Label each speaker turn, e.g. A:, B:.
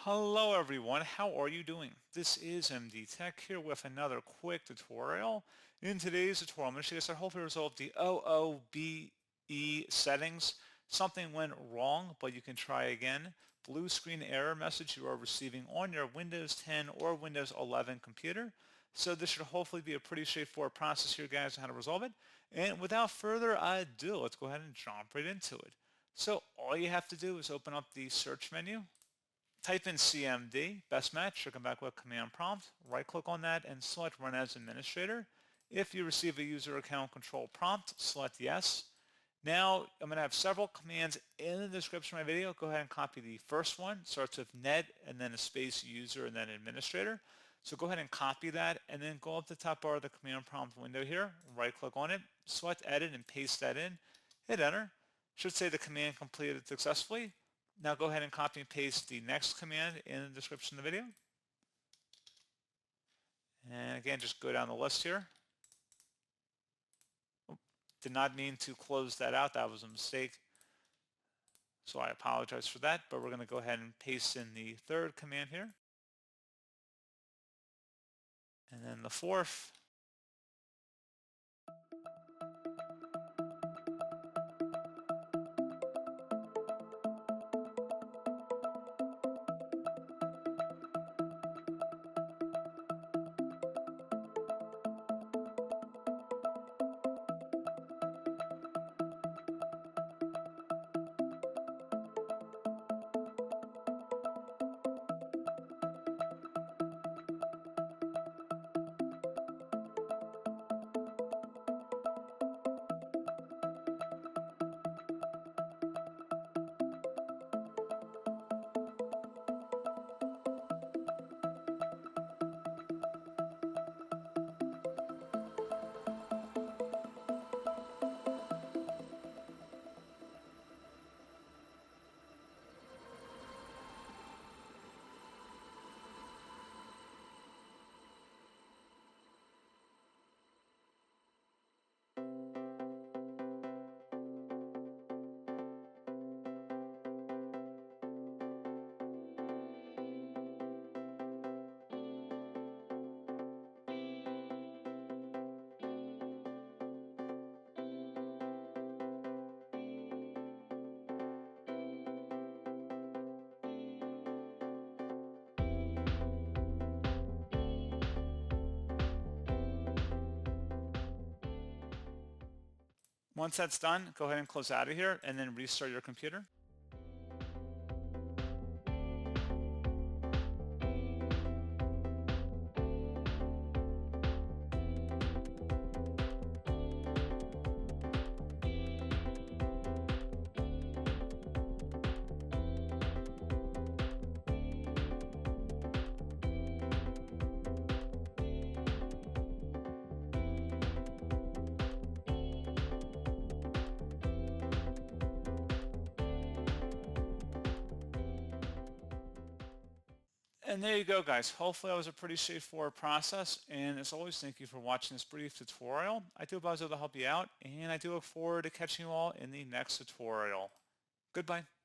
A: Hello everyone, how are you doing? This is MD Tech here with another quick tutorial. In today's tutorial, I'm going to show you guys how to hopefully resolve the OOBE settings. Something went wrong, but you can try again. Blue screen error message you are receiving on your Windows 10 or Windows 11 computer. So this should hopefully be a pretty straightforward process here, guys, on how to resolve it. And without further ado, let's go ahead and jump right into it. So all you have to do is open up the search menu. Type in CMD, best match, or come back with command prompt. Right click on that and select run as administrator. If you receive a user account control prompt, select yes. Now I'm going to have several commands in the description of my video. Go ahead and copy the first one. Starts with net and then a space user and then administrator. So go ahead and copy that and then go up the top bar of the command prompt window here. Right click on it, select edit and paste that in. Hit enter. Should say the command completed successfully. Now go ahead and copy and paste the next command in the description of the video. And again, just go down the list here. Did not mean to close that out. That was a mistake. So I apologize for that, but we're going to go ahead and paste in the third command here. And then the fourth. Once that's done, go ahead and close out of here and then restart your computer. And there you go, guys. Hopefully that was a pretty straightforward process. And as always, thank you for watching this brief tutorial. I do hope I was able to help you out, and I do look forward to catching you all in the next tutorial. Goodbye.